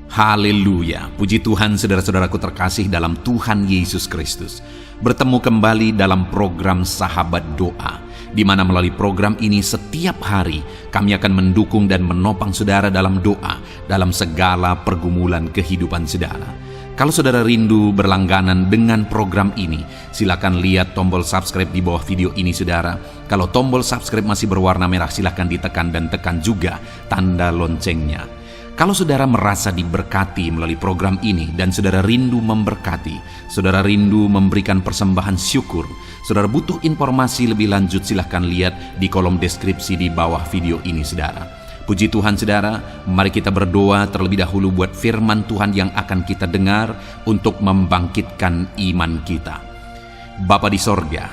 Haleluya, puji Tuhan saudara-saudaraku terkasih dalam Tuhan Yesus Kristus. Bertemu kembali dalam program Sahabat Doa, di mana melalui program ini setiap hari kami akan mendukung dan menopang saudara dalam doa, dalam segala pergumulan kehidupan saudara. Kalau saudara rindu berlangganan dengan program ini, silakan lihat tombol subscribe di bawah video ini saudara. Kalau tombol subscribe masih berwarna merah, silakan ditekan dan tekan juga tanda loncengnya. Kalau saudara merasa diberkati melalui program ini dan saudara rindu memberkati, saudara rindu memberikan persembahan syukur, saudara butuh informasi lebih lanjut, silahkan lihat di kolom deskripsi di bawah video ini saudara. Puji Tuhan saudara, mari kita berdoa terlebih dahulu buat firman Tuhan yang akan kita dengar untuk membangkitkan iman kita. Bapa di sorga,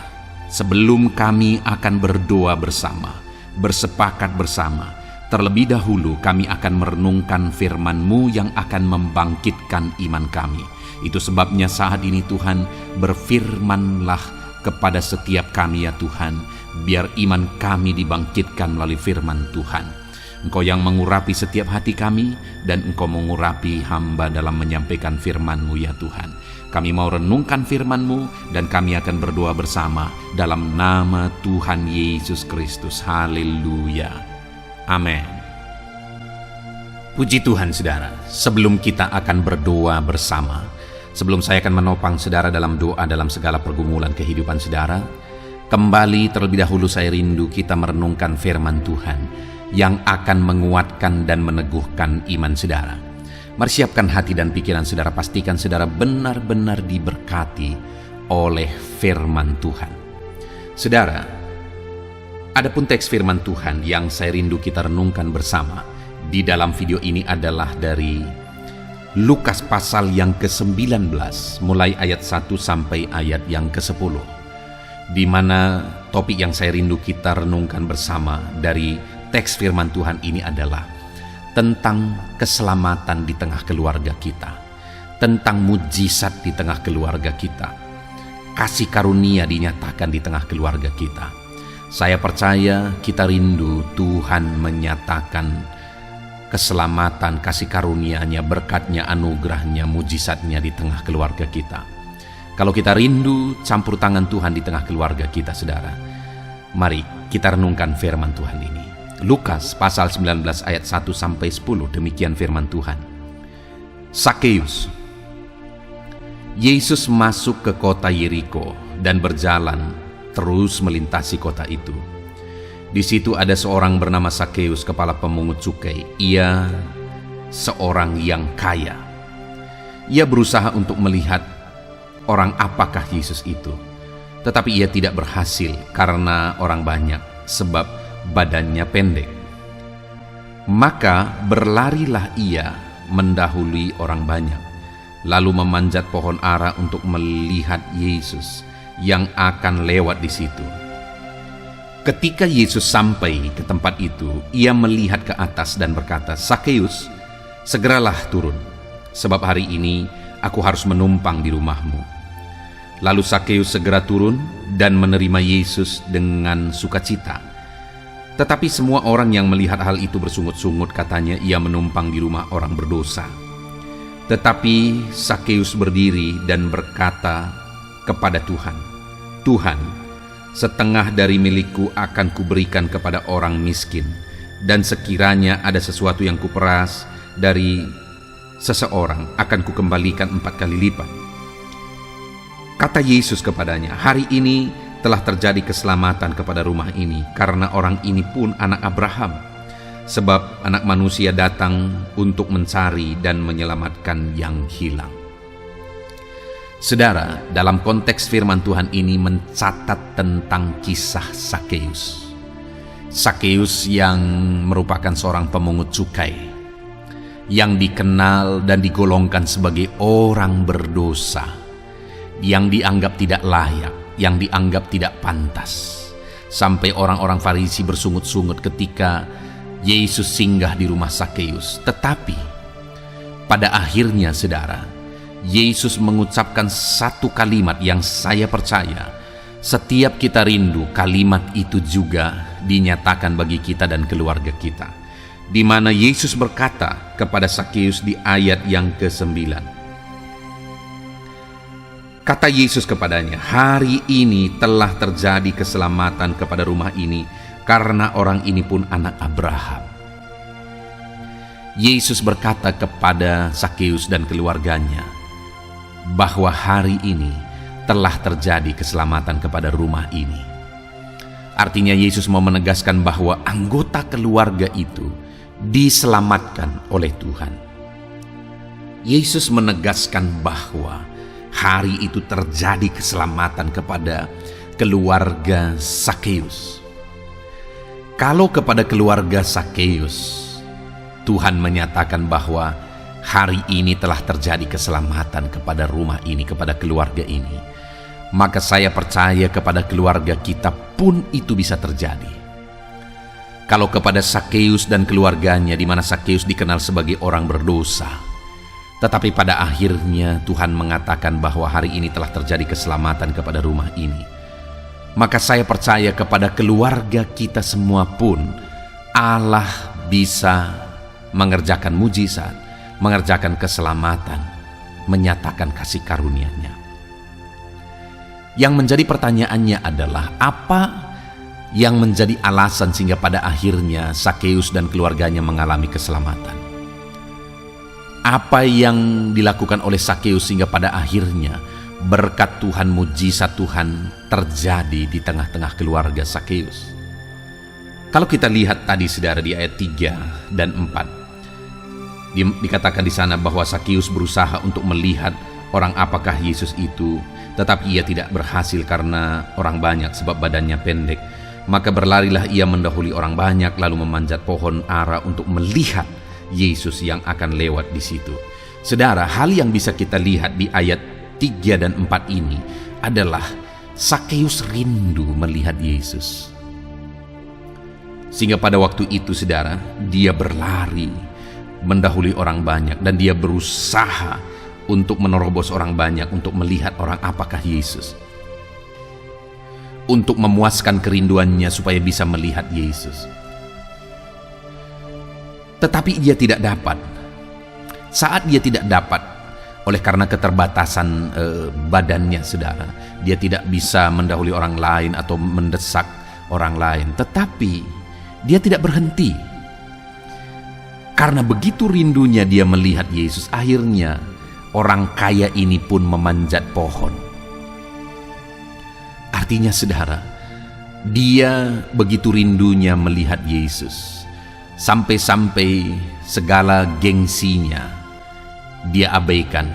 sebelum kami akan berdoa bersama, bersepakat bersama, terlebih dahulu kami akan merenungkan firman-Mu yang akan membangkitkan iman kami. Itu sebabnya saat ini Tuhan, berfirmanlah kepada setiap kami ya Tuhan, biar iman kami dibangkitkan melalui firman Tuhan. Engkau yang mengurapi setiap hati kami, dan Engkau mengurapi hamba dalam menyampaikan firman-Mu ya Tuhan. Kami mau renungkan firman-Mu, dan kami akan berdoa bersama dalam nama Tuhan Yesus Kristus. Haleluya. Amin. Puji Tuhan saudara, sebelum kita akan berdoa bersama, sebelum saya akan menopang saudara dalam doa dalam segala pergumulan kehidupan saudara, kembali terlebih dahulu saya rindu kita merenungkan firman Tuhan yang akan menguatkan dan meneguhkan iman saudara. Mari siapkan hati dan pikiran saudara, pastikan saudara benar-benar diberkati oleh firman Tuhan. Saudara, adapun teks firman Tuhan yang saya rindu kita renungkan bersama di dalam video ini adalah dari Lukas pasal yang ke-19, mulai ayat 1 sampai ayat yang ke-10, di mana topik yang saya rindu kita renungkan bersama dari teks firman Tuhan ini adalah tentang keselamatan di tengah keluarga kita, tentang mujizat di tengah keluarga kita, kasih karunia dinyatakan di tengah keluarga kita. Saya percaya kita rindu Tuhan menyatakan keselamatan, kasih karunia-Nya, berkat-Nya, anugerah-Nya, mujizat-Nya di tengah keluarga kita. Kalau kita rindu campur tangan Tuhan di tengah keluarga kita, saudara, mari kita renungkan firman Tuhan ini. Lukas pasal 19 ayat 1 sampai 10, demikian firman Tuhan. Sakeus. Yesus masuk ke kota Yeriko dan berjalan terus melintasi kota itu. Di situ ada seorang bernama Sakeus, kepala pemungut cukai. Ia seorang yang kaya. Ia berusaha untuk melihat orang apakah Yesus itu, tetapi ia tidak berhasil karena orang banyak, sebab badannya pendek. Maka berlarilah ia mendahului orang banyak, lalu memanjat pohon ara untuk melihat Yesus yang akan lewat di situ. Ketika Yesus sampai ke tempat itu, ia melihat ke atas dan berkata, "Sakeus, segeralah turun, sebab hari ini aku harus menumpang di rumahmu." Lalu Sakeus segera turun dan menerima Yesus dengan sukacita. Tetapi semua orang yang melihat hal itu bersungut-sungut, katanya ia menumpang di rumah orang berdosa. Tetapi Sakeus berdiri dan berkata kepada Tuhan, "Tuhan, setengah dari milikku akan kuberikan kepada orang miskin, dan sekiranya ada sesuatu yang kuperas dari seseorang, akan kukembalikan 4 kali lipat." Kata Yesus kepadanya, "Hari ini telah terjadi keselamatan kepada rumah ini, karena orang ini pun anak Abraham. Sebab Anak Manusia datang untuk mencari dan menyelamatkan yang hilang." Saudara, dalam konteks firman Tuhan ini mencatat tentang kisah Sakeus. Sakeus yang merupakan seorang pemungut cukai, yang dikenal dan digolongkan sebagai orang berdosa, yang dianggap tidak layak, yang dianggap tidak pantas. Sampai orang-orang Farisi bersungut-sungut ketika Yesus singgah di rumah Sakeus. Tetapi pada akhirnya saudara, Yesus mengucapkan satu kalimat yang saya percaya setiap kita rindu kalimat itu juga dinyatakan bagi kita dan keluarga kita. di mana Yesus berkata kepada Sakeus di ayat yang ke-9. Kata Yesus kepadanya, "Hari ini telah terjadi keselamatan kepada rumah ini, karena orang ini pun anak Abraham." Yesus berkata kepada Sakeus dan keluarganya bahwa hari ini telah terjadi keselamatan kepada rumah ini. Artinya Yesus mau menegaskan bahwa anggota keluarga itu diselamatkan oleh Tuhan. Yesus menegaskan bahwa hari itu terjadi keselamatan kepada keluarga Sakeus. Kalau kepada keluarga Sakeus, Tuhan menyatakan bahwa hari ini telah terjadi keselamatan kepada rumah ini, kepada keluarga ini, maka saya percaya kepada keluarga kita pun itu bisa terjadi. Kalau kepada Sakeus dan keluarganya, di mana Sakeus dikenal sebagai orang berdosa, tetapi pada akhirnya Tuhan mengatakan bahwa hari ini telah terjadi keselamatan kepada rumah ini, maka saya percaya kepada keluarga kita semua pun Allah bisa mengerjakan mujizat, mengerjakan keselamatan, menyatakan kasih karunia-Nya. Yang menjadi pertanyaannya adalah apa yang menjadi alasan sehingga pada akhirnya Sakeus dan keluarganya mengalami keselamatan? Apa yang dilakukan oleh Sakeus sehingga pada akhirnya berkat Tuhan, mujizat Tuhan terjadi di tengah-tengah keluarga Sakeus? Kalau kita lihat tadi saudara di ayat 3 dan 4, dikatakan di sana bahwa Sakeus berusaha untuk melihat orang apakah Yesus itu, tetapi ia tidak berhasil karena orang banyak, sebab badannya pendek. Maka berlarilah ia mendahului orang banyak, lalu memanjat pohon ara untuk melihat Yesus yang akan lewat di situ. Saudara, hal yang bisa kita lihat di ayat 3 dan 4 ini adalah Sakeus rindu melihat Yesus. Sehingga pada waktu itu saudara, dia berlari mendahului orang banyak, dan dia berusaha untuk menerobos orang banyak, untuk melihat orang apakah Yesus, untuk memuaskan kerinduannya supaya bisa melihat Yesus. Tetapi dia tidak dapat. Saat dia tidak dapat, oleh karena keterbatasan badannya saudara, dia tidak bisa mendahului orang lain atau mendesak orang lain. Tetapi dia tidak berhenti. Karena begitu rindunya dia melihat Yesus, akhirnya orang kaya ini pun memanjat pohon. Artinya saudara, dia begitu rindunya melihat Yesus, sampai-sampai segala gengsinya dia abaikan.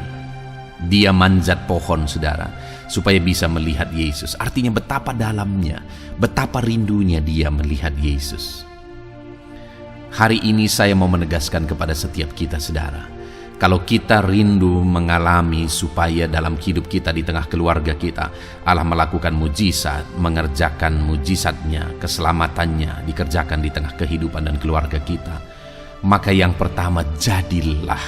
Dia manjat pohon saudara, supaya bisa melihat Yesus. Artinya betapa dalamnya, betapa rindunya dia melihat Yesus. Hari ini saya mau menegaskan kepada setiap kita saudara, kalau kita rindu mengalami supaya dalam hidup kita, di tengah keluarga kita, Allah melakukan mujizat, mengerjakan mujizatnya, keselamatannya dikerjakan di tengah kehidupan dan keluarga kita, maka yang pertama, jadilah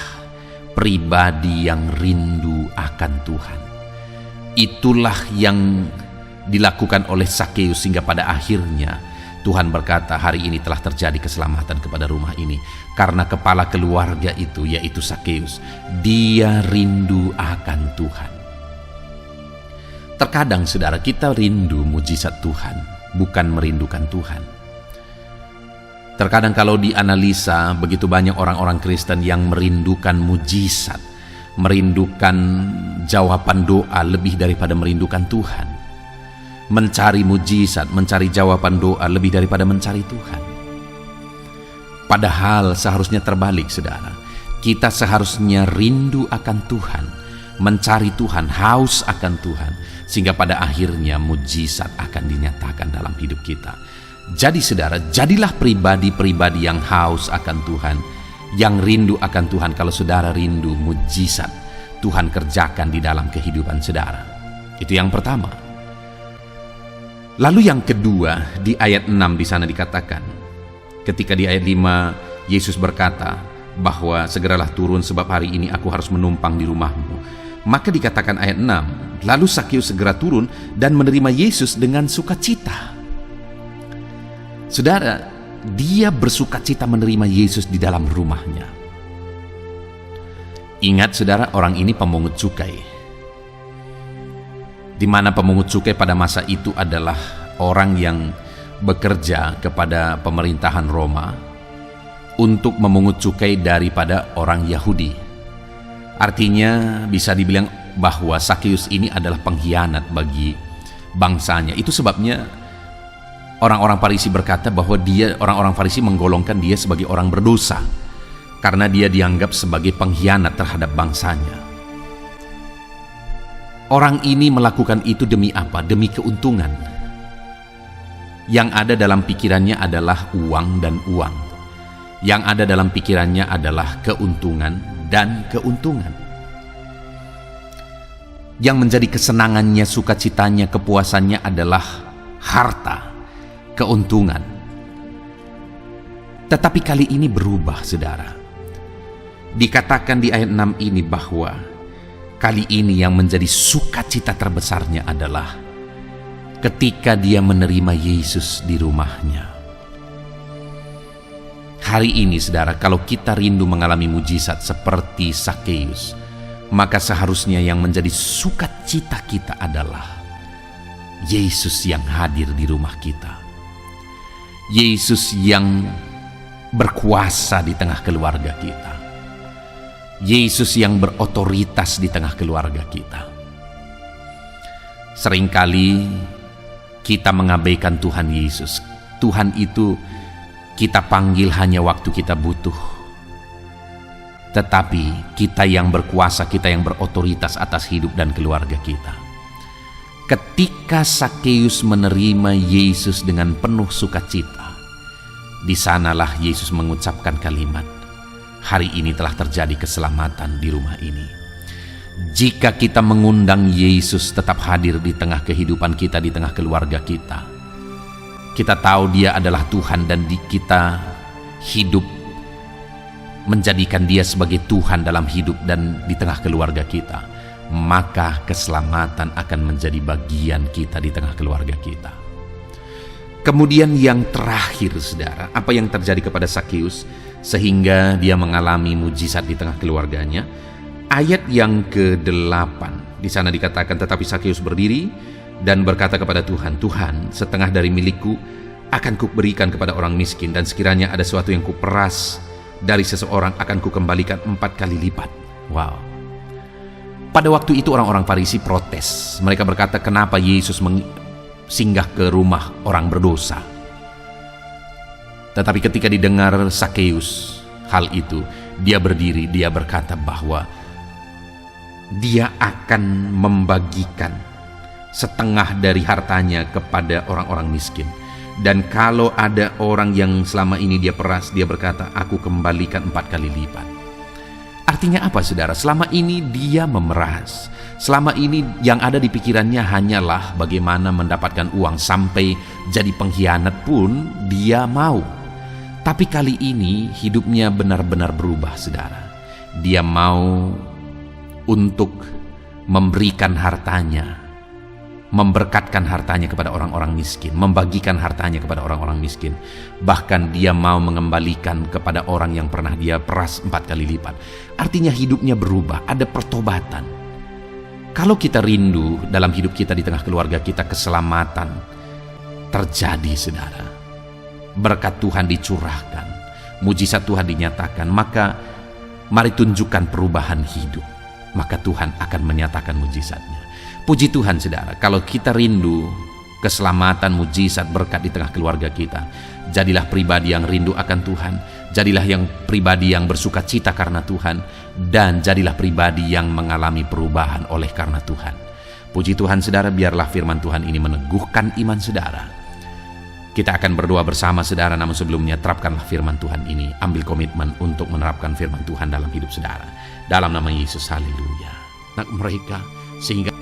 pribadi yang rindu akan Tuhan. Itulah yang dilakukan oleh Sakeus, sehingga pada akhirnya Tuhan berkata, hari ini telah terjadi keselamatan kepada rumah ini, karena kepala keluarga itu, yaitu Sakeus, dia rindu akan Tuhan. Terkadang saudara, kita rindu mujizat Tuhan, bukan merindukan Tuhan. Terkadang kalau dianalisa, begitu banyak orang-orang Kristen yang merindukan mujizat, merindukan jawaban doa lebih daripada merindukan Tuhan. Mencari mujizat, mencari jawaban doa lebih daripada mencari Tuhan. Padahal seharusnya terbalik saudara. Kita seharusnya rindu akan Tuhan, mencari Tuhan, haus akan Tuhan, sehingga pada akhirnya mujizat akan dinyatakan dalam hidup kita. Jadi saudara, jadilah pribadi-pribadi yang haus akan Tuhan, yang rindu akan Tuhan. Kalau saudara rindu mujizat, Tuhan kerjakan di dalam kehidupan saudara. Itu yang pertama. Lalu yang kedua, di ayat 6 di sana dikatakan, ketika di ayat 5 Yesus berkata bahwa segeralah turun sebab hari ini aku harus menumpang di rumahmu. Maka dikatakan ayat 6, lalu Sakeus segera turun dan menerima Yesus dengan sukacita. Saudara, dia bersukacita menerima Yesus di dalam rumahnya. Ingat saudara, orang ini pemungut cukai, di mana pemungut cukai pada masa itu adalah orang yang bekerja kepada pemerintahan Roma untuk memungut cukai daripada orang Yahudi. Artinya bisa dibilang bahwa Sakeus ini adalah pengkhianat bagi bangsanya. Itu sebabnya orang-orang Farisi berkata bahwa orang-orang Farisi menggolongkan dia sebagai orang berdosa karena dia dianggap sebagai pengkhianat terhadap bangsanya. Orang ini melakukan itu demi apa? Demi keuntungan. Yang ada dalam pikirannya adalah uang dan uang. Yang ada dalam pikirannya adalah keuntungan dan keuntungan. Yang menjadi kesenangannya, sukacitanya, kepuasannya adalah harta, keuntungan. Tetapi kali ini berubah, saudara. Dikatakan di ayat 6 ini bahwa kali ini yang menjadi sukacita terbesarnya adalah ketika dia menerima Yesus di rumahnya. Hari ini, saudara, kalau kita rindu mengalami mujizat seperti Sakeus, maka seharusnya yang menjadi sukacita kita adalah Yesus yang hadir di rumah kita. Yesus yang berkuasa di tengah keluarga kita. Yesus yang berotoritas di tengah keluarga kita. Seringkali kita mengabaikan Tuhan Yesus. Tuhan itu kita panggil hanya waktu kita butuh. Tetapi kita yang berkuasa, kita yang berotoritas atas hidup dan keluarga kita. Ketika Sakeus menerima Yesus dengan penuh sukacita, di sanalah Yesus mengucapkan kalimat, hari ini telah terjadi keselamatan di rumah ini. Jika kita mengundang Yesus tetap hadir di tengah kehidupan kita, di tengah keluarga kita, kita tahu Dia adalah Tuhan dan kita hidup menjadikan Dia sebagai Tuhan dalam hidup dan di tengah keluarga kita, maka keselamatan akan menjadi bagian kita di tengah keluarga kita. Kemudian yang terakhir, saudara, apa yang terjadi kepada Sakeus sehingga dia mengalami mujizat di tengah keluarganya? Ayat yang ke-8, di sana dikatakan, tetapi Sakeus berdiri dan berkata kepada Tuhan, Tuhan, setengah dari milikku akan kuberikan kepada orang miskin, dan sekiranya ada sesuatu yang kuperas dari seseorang akan kukembalikan 4 kali lipat. Wow. Pada waktu itu orang-orang Farisi protes. Mereka berkata, kenapa Yesus singgah ke rumah orang berdosa? Tetapi ketika didengar Sakeus hal itu, dia berdiri, dia berkata bahwa dia akan membagikan setengah dari hartanya kepada orang-orang miskin. Dan kalau ada orang yang selama ini dia peras, dia berkata, aku kembalikan 4 kali lipat. Artinya apa, saudara? Selama ini dia memeras. Selama ini yang ada di pikirannya hanyalah bagaimana mendapatkan uang, sampai jadi pengkhianat pun dia mau. Tapi kali ini hidupnya benar-benar berubah, saudara. Dia mau untuk memberikan hartanya, memberkatkan hartanya kepada orang-orang miskin, membagikan hartanya kepada orang-orang miskin. Bahkan dia mau mengembalikan kepada orang yang pernah dia peras 4 kali lipat. Artinya hidupnya berubah, ada pertobatan. Kalau kita rindu dalam hidup kita, di tengah keluarga kita, keselamatan terjadi, saudara. Berkat Tuhan dicurahkan, mujizat Tuhan dinyatakan, maka mari tunjukkan perubahan hidup, maka Tuhan akan menyatakan mujizatnya. Puji Tuhan, saudara, kalau kita rindu keselamatan, mujizat, berkat di tengah keluarga kita, jadilah pribadi yang rindu akan Tuhan, jadilah yang pribadi yang bersuka cita karena Tuhan, dan jadilah pribadi yang mengalami perubahan oleh karena Tuhan. Puji Tuhan, saudara, biarlah firman Tuhan ini meneguhkan iman saudara. Kita akan berdoa bersama, saudara, namun sebelumnya terapkanlah firman Tuhan ini. Ambil komitmen untuk menerapkan firman Tuhan dalam hidup saudara. Dalam nama Yesus, haleluya. Nak mereka, sehingga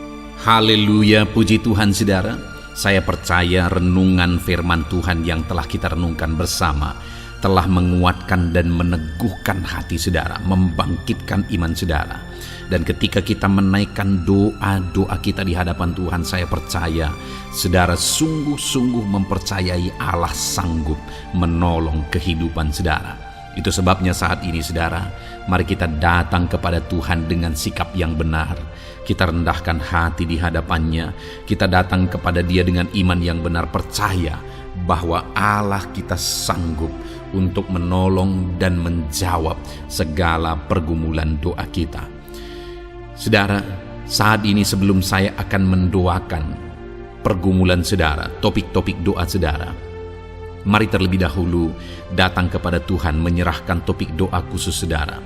haleluya, puji Tuhan, saudara. Saya percaya renungan firman Tuhan yang telah kita renungkan bersama telah menguatkan dan meneguhkan hati saudara, membangkitkan iman saudara. Dan ketika kita menaikkan doa-doa kita di hadapan Tuhan, saya percaya saudara sungguh-sungguh mempercayai Allah sanggup menolong kehidupan saudara. Itu sebabnya saat ini saudara, mari kita datang kepada Tuhan dengan sikap yang benar. Kita rendahkan hati di hadapannya. Kita datang kepada Dia dengan iman yang benar, percaya bahwa Allah kita sanggup untuk menolong dan menjawab segala pergumulan doa kita. Saudara, saat ini sebelum saya akan mendoakan pergumulan saudara, topik-topik doa saudara, mari terlebih dahulu datang kepada Tuhan menyerahkan topik doa khusus saudara.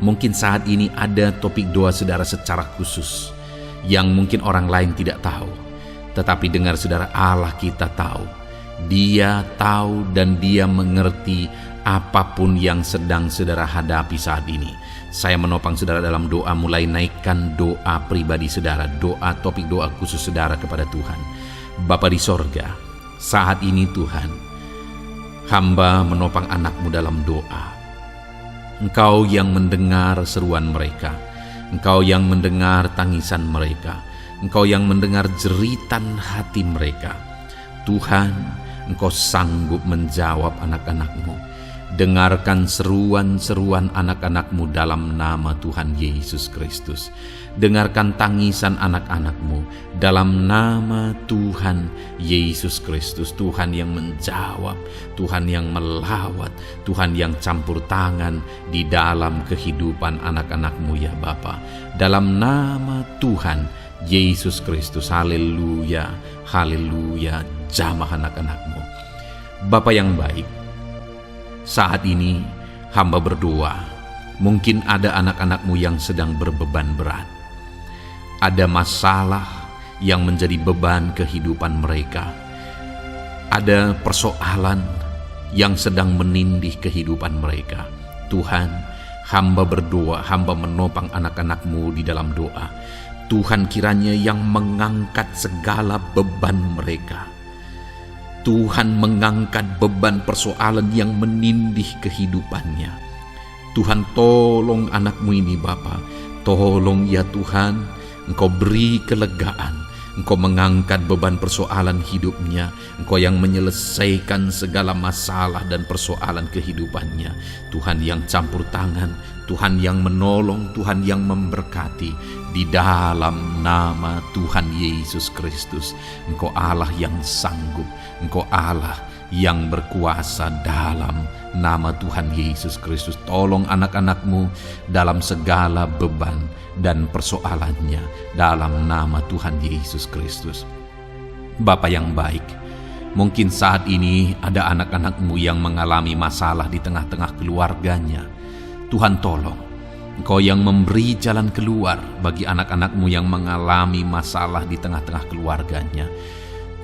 Mungkin saat ini ada topik doa saudara secara khusus yang mungkin orang lain tidak tahu. Tetapi dengar saudara, Allah kita tahu. Dia tahu dan Dia mengerti apapun yang sedang saudara hadapi saat ini. Saya menopang saudara dalam doa, mulai naikkan doa pribadi saudara, doa topik doa khusus saudara kepada Tuhan. Bapa di sorga, saat ini Tuhan, hamba menopang anak-Mu dalam doa. Engkau yang mendengar seruan mereka, Engkau yang mendengar tangisan mereka, Engkau yang mendengar jeritan hati mereka. Tuhan, Engkau sanggup menjawab anak-anak-Mu. Dengarkan seruan-seruan anak-anak-Mu dalam nama Tuhan Yesus Kristus. Dengarkan tangisan anak-anak-Mu dalam nama Tuhan Yesus Kristus. Tuhan yang menjawab, Tuhan yang melawat, Tuhan yang campur tangan di dalam kehidupan anak-anak-Mu ya Bapa. Dalam nama Tuhan Yesus Kristus, haleluya, haleluya, jamah anak-anak-Mu. Bapa yang baik, saat ini hamba berdoa, mungkin ada anak-anak-Mu yang sedang berbeban berat. Ada masalah yang menjadi beban kehidupan mereka. Ada persoalan yang sedang menindih kehidupan mereka. Tuhan, hamba berdoa, hamba menopang anak-anak-Mu di dalam doa. Tuhan kiranya yang mengangkat segala beban mereka. Tuhan mengangkat beban persoalan yang menindih kehidupannya. Tuhan tolong anak-Mu ini Bapa. Tolong ya Tuhan, Engkau beri kelegaan. Engkau mengangkat beban persoalan hidupnya. Engkau yang menyelesaikan segala masalah dan persoalan kehidupannya. Tuhan yang campur tangan, Tuhan yang menolong, Tuhan yang memberkati. Di dalam nama Tuhan Yesus Kristus, Engkau Allah yang sanggup, Engkau Allah yang berkuasa. Dalam nama Tuhan Yesus Kristus, tolong anak-anak-Mu dalam segala beban dan persoalannya, dalam nama Tuhan Yesus Kristus. Bapa yang baik, mungkin saat ini ada anak-anak-Mu yang mengalami masalah di tengah-tengah keluarganya. Tuhan tolong, Engkau yang memberi jalan keluar bagi anak-anak-Mu yang mengalami masalah di tengah-tengah keluarganya.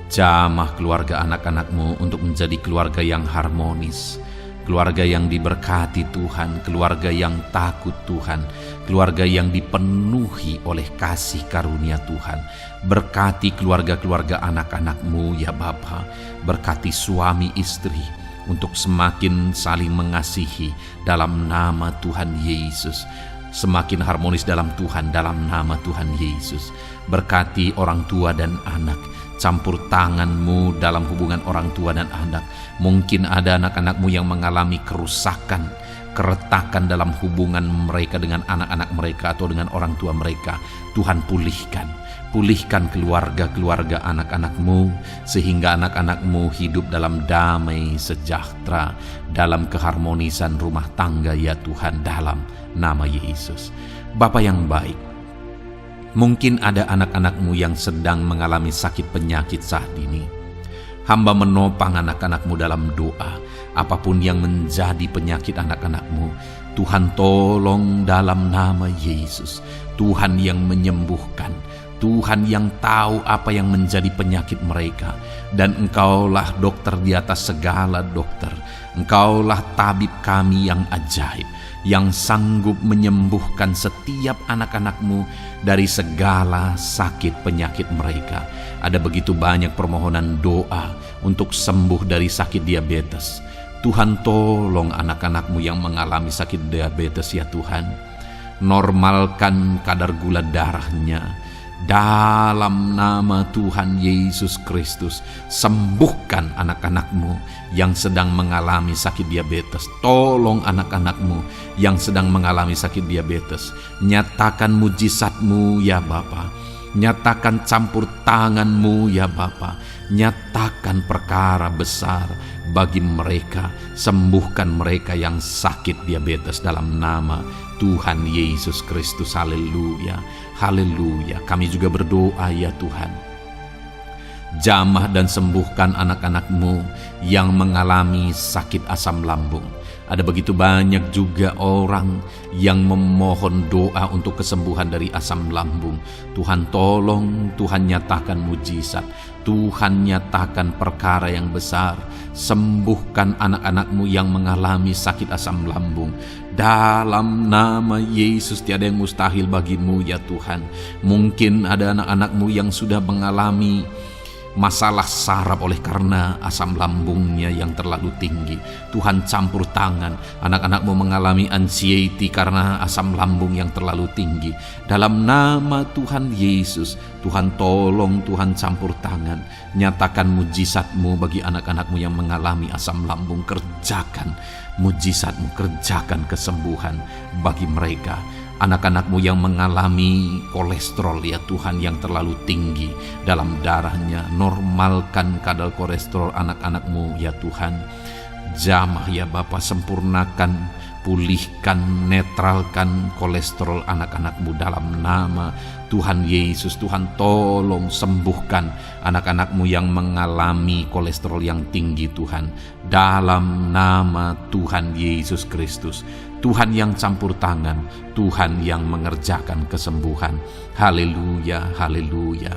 Jamah keluarga anak-anak-Mu untuk menjadi keluarga yang harmonis, keluarga yang diberkati Tuhan, keluarga yang takut Tuhan, keluarga yang dipenuhi oleh kasih karunia Tuhan. Berkati keluarga-keluarga anak-anak-Mu ya Bapa, berkati suami istri untuk semakin saling mengasihi dalam nama Tuhan Yesus, semakin harmonis dalam Tuhan dalam nama Tuhan Yesus. Berkati orang tua dan anak, campur tangan-Mu dalam hubungan orang tua dan anak. Mungkin ada anak-anak-Mu yang mengalami kerusakan, keretakan dalam hubungan mereka dengan anak-anak mereka atau dengan orang tua mereka. Tuhan pulihkan keluarga-keluarga anak-anak-Mu, sehingga anak-anak-Mu hidup dalam damai sejahtera, dalam keharmonisan rumah tangga ya Tuhan, dalam nama Yesus. Bapa yang baik, mungkin ada anak-anak-Mu yang sedang mengalami sakit penyakit saat ini. Hamba menopang anak-anak-Mu dalam doa. Apapun yang menjadi penyakit anak-anak-Mu, Tuhan tolong dalam nama Yesus. Tuhan yang menyembuhkan, Tuhan yang tahu apa yang menjadi penyakit mereka. Dan Engkaulah dokter di atas segala dokter. Engkaulah tabib kami yang ajaib, yang sanggup menyembuhkan setiap anak-anak-Mu dari segala sakit penyakit mereka. Ada begitu banyak permohonan doa untuk sembuh dari sakit diabetes. Tuhan, tolong anak-anak-Mu yang mengalami sakit diabetes ya Tuhan. Normalkan kadar gula darahnya. Dalam nama Tuhan Yesus Kristus, sembuhkan anak-anak-Mu yang sedang mengalami sakit diabetes. Tolong anak-anak-Mu yang sedang mengalami sakit diabetes. Nyatakan mujizat-Mu ya Bapa. Nyatakan campur tangan-Mu ya Bapa. Nyatakan perkara besar bagi mereka. Sembuhkan mereka yang sakit diabetes dalam nama Tuhan Yesus Kristus. Haleluya, haleluya. Kami juga berdoa ya Tuhan, jamah dan sembuhkan anak-anak-Mu yang mengalami sakit asam lambung. Ada begitu banyak juga orang yang memohon doa untuk kesembuhan dari asam lambung. Tuhan tolong, Tuhan nyatakan mujizat, Tuhan nyatakan perkara yang besar. Sembuhkan anak-anak-Mu yang mengalami sakit asam lambung. Dalam nama Yesus, tiada yang mustahil bagi-Mu ya Tuhan. Mungkin ada anak-anak-Mu yang sudah mengalami masalah saraf oleh karena asam lambungnya yang terlalu tinggi. Tuhan campur tangan. Anak-anak-Mu mengalami anxiety karena asam lambung yang terlalu tinggi. Dalam nama Tuhan Yesus, Tuhan tolong, Tuhan campur tangan. Nyatakan mujizat-Mu bagi anak-anak-Mu yang mengalami asam lambung. Kerjakan mujizat-Mu, kerjakan kesembuhan bagi mereka. Anak-anak-Mu yang mengalami kolesterol ya Tuhan yang terlalu tinggi dalam darahnya, normalkan kadar kolesterol anak-anak-Mu ya Tuhan. Jamah ya Bapa, sempurnakan, pulihkan, netralkan kolesterol anak-anak-Mu dalam nama Tuhan Yesus. Tuhan tolong sembuhkan anak-anak-Mu yang mengalami kolesterol yang tinggi Tuhan. Dalam nama Tuhan Yesus Kristus. Tuhan yang campur tangan, Tuhan yang mengerjakan kesembuhan. Haleluya, haleluya.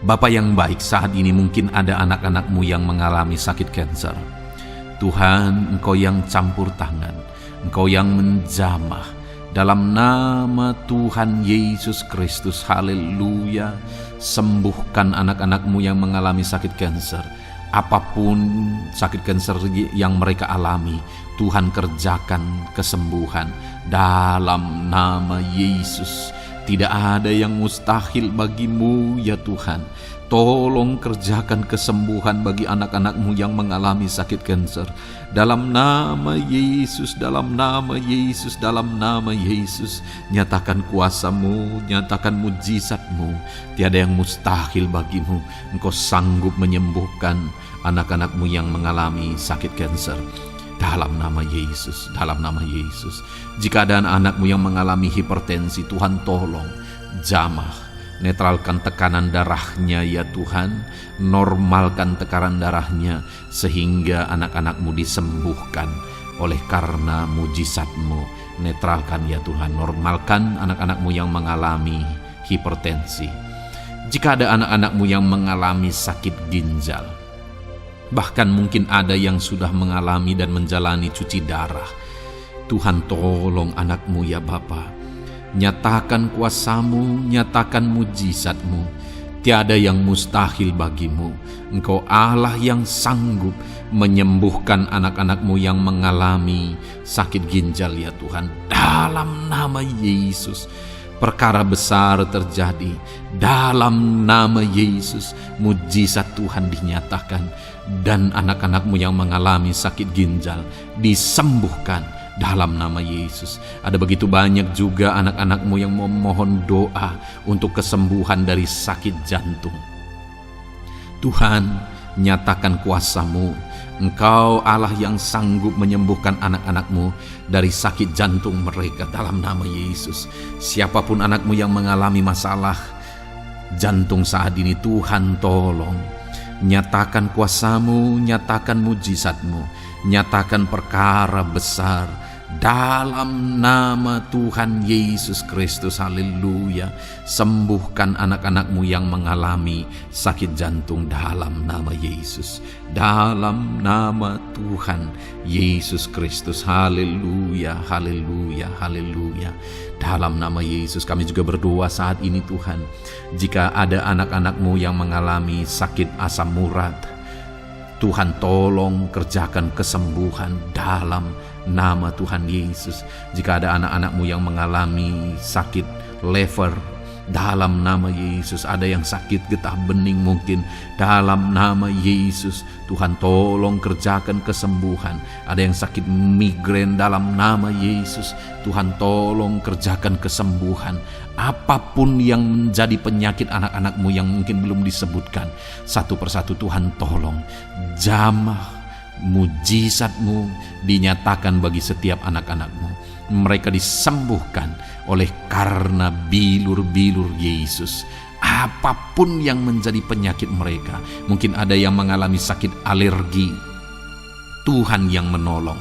Bapa yang baik, saat ini mungkin ada anak-anak-Mu yang mengalami sakit kanker. Tuhan, Engkau yang campur tangan, Engkau yang menjamah. Dalam nama Tuhan Yesus Kristus, haleluya. Sembuhkan anak-anak-Mu yang mengalami sakit kanker. Apapun sakit kanker yang mereka alami, Tuhan kerjakan kesembuhan dalam nama Yesus. Tidak ada yang mustahil bagi-Mu ya Tuhan. Tolong kerjakan kesembuhan bagi anak-anak-Mu yang mengalami sakit kanker. Dalam nama Yesus, dalam nama Yesus, dalam nama Yesus. Nyatakan kuasa-Mu, nyatakan mujizat-Mu. Tiada yang mustahil bagi-Mu. Engkau sanggup menyembuhkan anak-anak-Mu yang mengalami sakit kanker. Dalam nama Yesus, dalam nama Yesus. Jika ada anak-anak-Mu yang mengalami hipertensi, Tuhan tolong jamah, netralkan tekanan darahnya ya Tuhan. Normalkan tekanan darahnya sehingga anak-anak-Mu disembuhkan oleh karena mujizat-Mu. Netralkan ya Tuhan, normalkan anak-anak-Mu yang mengalami hipertensi. Jika ada anak-anak-Mu yang mengalami sakit ginjal, bahkan mungkin ada yang sudah mengalami dan menjalani cuci darah, Tuhan tolong anak-Mu ya Bapa. Nyatakan kuasa-Mu, nyatakan mujizat-Mu. Tiada yang mustahil bagi-Mu. Engkau Allah yang sanggup menyembuhkan anak-anak-Mu yang mengalami sakit ginjal ya Tuhan. Dalam nama Yesus, perkara besar terjadi. Dalam nama Yesus, mujizat Tuhan dinyatakan. Dan anak-anak-Mu yang mengalami sakit ginjal disembuhkan dalam nama Yesus. Ada begitu banyak juga anak-anak-Mu yang memohon doa untuk kesembuhan dari sakit jantung. Tuhan, nyatakan kuasa-Mu. Engkau Allah yang sanggup menyembuhkan anak-anak-Mu dari sakit jantung mereka dalam nama Yesus. Siapapun anak-Mu yang mengalami masalah jantung saat ini, Tuhan tolong. Nyatakan kuasa-Mu, nyatakan mujizat-Mu, nyatakan perkara besar dalam nama Tuhan Yesus Kristus. Haleluya. Sembuhkan anak-anak-Mu yang mengalami sakit jantung dalam nama Yesus. Dalam nama Tuhan Yesus Kristus. Haleluya, haleluya, haleluya. Dalam nama Yesus kami juga berdoa saat ini Tuhan. Jika ada anak-anak-Mu yang mengalami sakit asam urat, Tuhan tolong kerjakan kesembuhan dalam nama Tuhan Yesus. Jika ada anak-anak-Mu yang mengalami sakit lever, dalam nama Yesus. Ada yang sakit getah bening mungkin, dalam nama Yesus. Tuhan tolong kerjakan kesembuhan. Ada yang sakit migrain, dalam nama Yesus. Tuhan tolong kerjakan kesembuhan. Apapun yang menjadi penyakit anak-anak-Mu yang mungkin belum disebutkan, satu persatu Tuhan tolong. Jamah mujizat-Mu dinyatakan bagi setiap anak-anak-Mu. Mereka disembuhkan oleh karena bilur-bilur Yesus. Apapun yang menjadi penyakit mereka, mungkin ada yang mengalami sakit alergi, Tuhan yang menolong.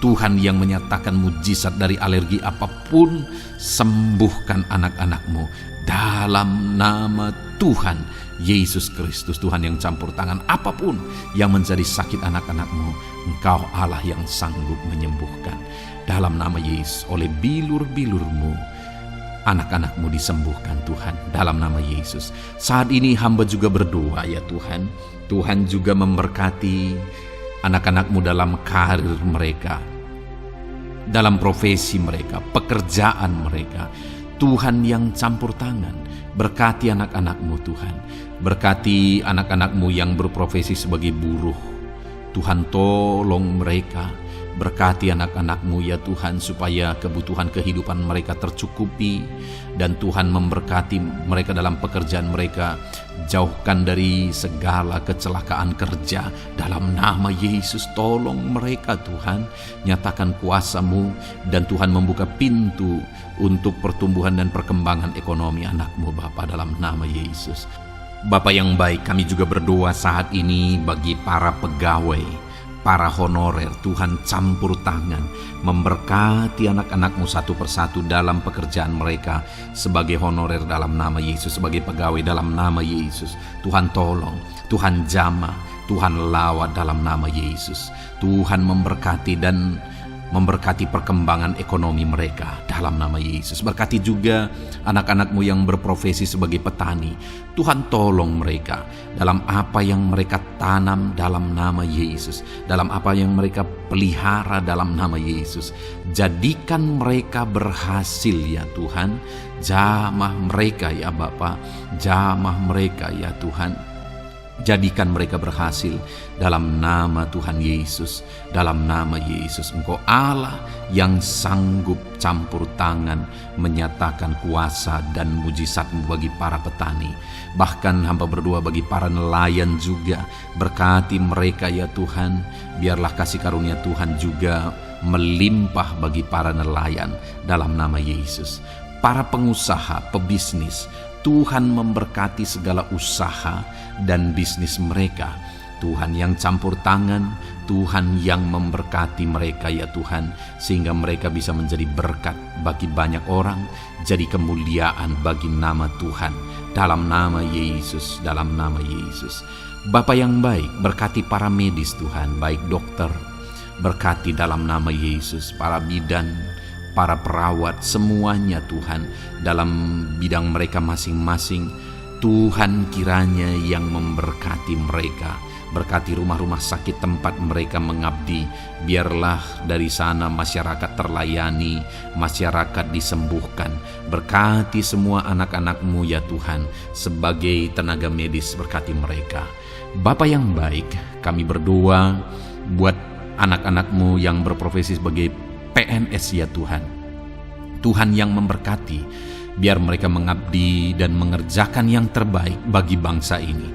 Tuhan yang menyatakan mujizat dari alergi apapun, sembuhkan anak-anak-Mu dalam nama Tuhan Yesus Kristus. Tuhan yang campur tangan, apapun yang menjadi sakit anak-anak-Mu, Engkau Allah yang sanggup menyembuhkan. Dalam nama Yesus, oleh bilur-bilur-Mu, anak-anak-Mu disembuhkan Tuhan, dalam nama Yesus. Saat ini hamba juga berdoa ya Tuhan, Tuhan juga memberkati anak-anak-Mu dalam karir mereka, dalam profesi mereka, pekerjaan mereka. Tuhan yang campur tangan, berkati anak-anak-Mu Tuhan. Berkati anak-anak-Mu yang berprofesi sebagai buruh, Tuhan tolong mereka. Berkati anak-anak-Mu ya Tuhan, supaya kebutuhan kehidupan mereka tercukupi, dan Tuhan memberkati mereka dalam pekerjaan mereka. Jauhkan dari segala kecelakaan kerja dalam nama Yesus. Tolong mereka Tuhan, nyatakan kuasa-Mu, dan Tuhan membuka pintu untuk pertumbuhan dan perkembangan ekonomi anak-Mu Bapa, dalam nama Yesus. Bapa yang baik, kami juga berdoa saat ini bagi para pegawai, para honorer. Tuhan campur tangan, memberkati anak-anak-Mu satu persatu dalam pekerjaan mereka, sebagai honorer dalam nama Yesus, sebagai pegawai dalam nama Yesus. Tuhan tolong, Tuhan jamah, Tuhan lawat dalam nama Yesus. Tuhan memberkati dan memberkati perkembangan ekonomi mereka dalam nama Yesus. Berkati juga anak-anak-Mu yang berprofesi sebagai petani. Tuhan tolong mereka dalam apa yang mereka tanam dalam nama Yesus, dalam apa yang mereka pelihara dalam nama Yesus. Jadikan mereka berhasil ya Tuhan. Jamah mereka ya Bapa, jamah mereka ya Tuhan. Jadikan mereka berhasil dalam nama Tuhan Yesus, dalam nama Yesus. Engkau Allah yang sanggup campur tangan, menyatakan kuasa dan mujizat-Mu bagi para petani. Bahkan hamba berdoa bagi para nelayan juga. Berkati mereka ya Tuhan. Biarlah kasih karunia Tuhan juga melimpah bagi para nelayan dalam nama Yesus. Para pengusaha, pebisnis, Tuhan memberkati segala usaha dan bisnis mereka. Tuhan yang campur tangan, Tuhan yang memberkati mereka ya Tuhan, sehingga mereka bisa menjadi berkat bagi banyak orang, jadi kemuliaan bagi nama Tuhan, dalam nama Yesus, dalam nama Yesus. Bapa yang baik, berkati para medis Tuhan, baik dokter, berkati dalam nama Yesus, para bidan, para perawat, semuanya Tuhan, dalam bidang mereka masing-masing. Tuhan kiranya yang memberkati mereka. Berkati rumah-rumah sakit tempat mereka mengabdi. Biarlah dari sana masyarakat terlayani, masyarakat disembuhkan. Berkati semua anak-anak-Mu ya Tuhan, sebagai tenaga medis, berkati mereka. Bapa yang baik, kami berdoa buat anak-anak-Mu yang berprofesi sebagai PNS ya Tuhan. Tuhan yang memberkati, biar mereka mengabdi dan mengerjakan yang terbaik bagi bangsa ini.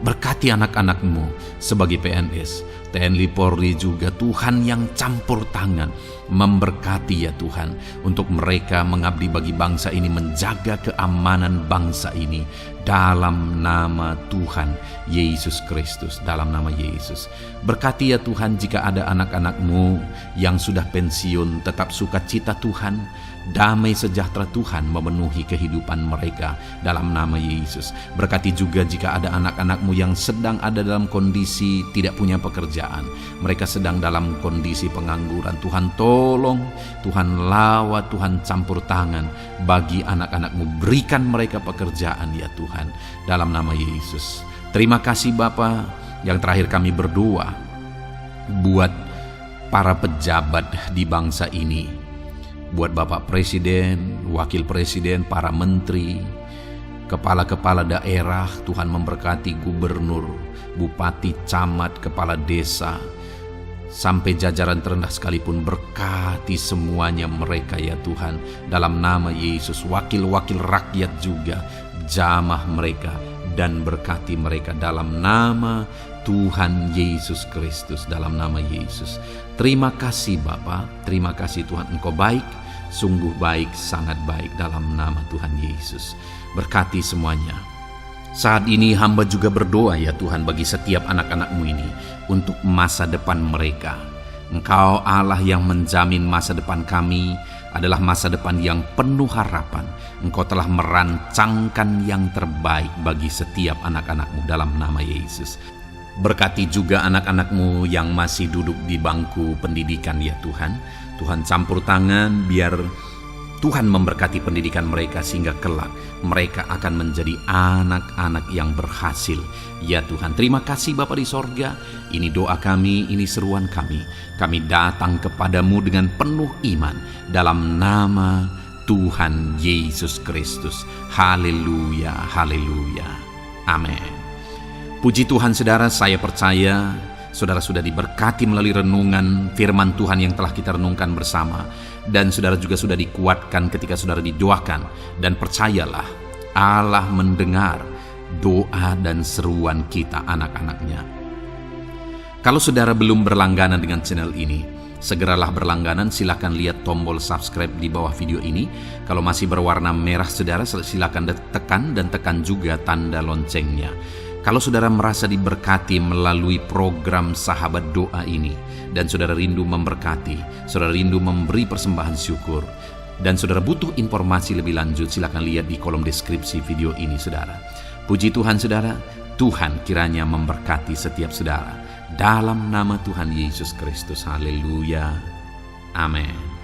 Berkati anak-anak-Mu sebagai PNS, TNI Polri juga, Tuhan yang campur tangan, memberkati ya Tuhan, untuk mereka mengabdi bagi bangsa ini, menjaga keamanan bangsa ini, dalam nama Tuhan Yesus Kristus, dalam nama Yesus. Berkati ya Tuhan, jika ada anak-anak-Mu yang sudah pensiun, tetap sukacita Tuhan, damai sejahtera Tuhan memenuhi kehidupan mereka, dalam nama Yesus. Berkati juga jika ada anak-anak-Mu yang sedang ada dalam kondisi tidak punya pekerjaan, mereka sedang dalam kondisi pengangguran. Tuhan tolong, Tuhan lawat, Tuhan campur tangan bagi anak-anak-Mu. Berikan mereka pekerjaan ya Tuhan, dalam nama Yesus. Terima kasih Bapa, Yang terakhir kami berdoa buat para pejabat di bangsa ini, buat Bapak Presiden, Wakil Presiden, para menteri, kepala-kepala daerah. Tuhan memberkati gubernur, bupati, camat, kepala desa, sampai jajaran terendah sekalipun. Berkati semuanya mereka ya Tuhan, dalam nama Yesus. Wakil-wakil rakyat juga, jamah mereka, dan berkati mereka dalam nama Tuhan Yesus Kristus, dalam nama Yesus. Terima kasih Bapa, terima kasih Tuhan, Engkau baik, sungguh baik, sangat baik, dalam nama Tuhan Yesus. Berkati semuanya. Saat ini hamba juga berdoa ya Tuhan bagi setiap anak-anak-Mu ini untuk masa depan mereka. Engkau Allah yang menjamin masa depan kami adalah masa depan yang penuh harapan. Engkau telah merancangkan yang terbaik bagi setiap anak-anak-Mu dalam nama Yesus. Berkati juga anak-anak-Mu yang masih duduk di bangku pendidikan ya Tuhan. Tuhan campur tangan biar Tuhan memberkati pendidikan mereka sehingga kelak mereka akan menjadi anak-anak yang berhasil. Ya Tuhan, terima kasih Bapa di sorga. Ini doa kami, ini seruan kami. Kami datang kepadamu dengan penuh iman dalam nama Tuhan Yesus Kristus. Haleluya, haleluya. Amin. Puji Tuhan saudara, saya percaya saudara sudah diberkati melalui renungan firman Tuhan yang telah kita renungkan bersama. Dan saudara juga sudah dikuatkan ketika saudara didoakan. Dan percayalah, Allah mendengar doa dan seruan kita anak-anaknya. Kalau saudara belum berlangganan dengan channel ini, segeralah berlangganan. Silakan lihat tombol subscribe di bawah video ini. Kalau masih berwarna merah saudara, silakan tekan juga tanda loncengnya. Kalau saudara merasa diberkati melalui program Sahabat Doa ini, dan saudara rindu memberkati, saudara rindu memberi persembahan syukur, dan saudara butuh informasi lebih lanjut, silakan lihat di kolom deskripsi video ini saudara. Puji Tuhan saudara, Tuhan kiranya memberkati setiap saudara. Dalam nama Tuhan Yesus Kristus, haleluya, amin.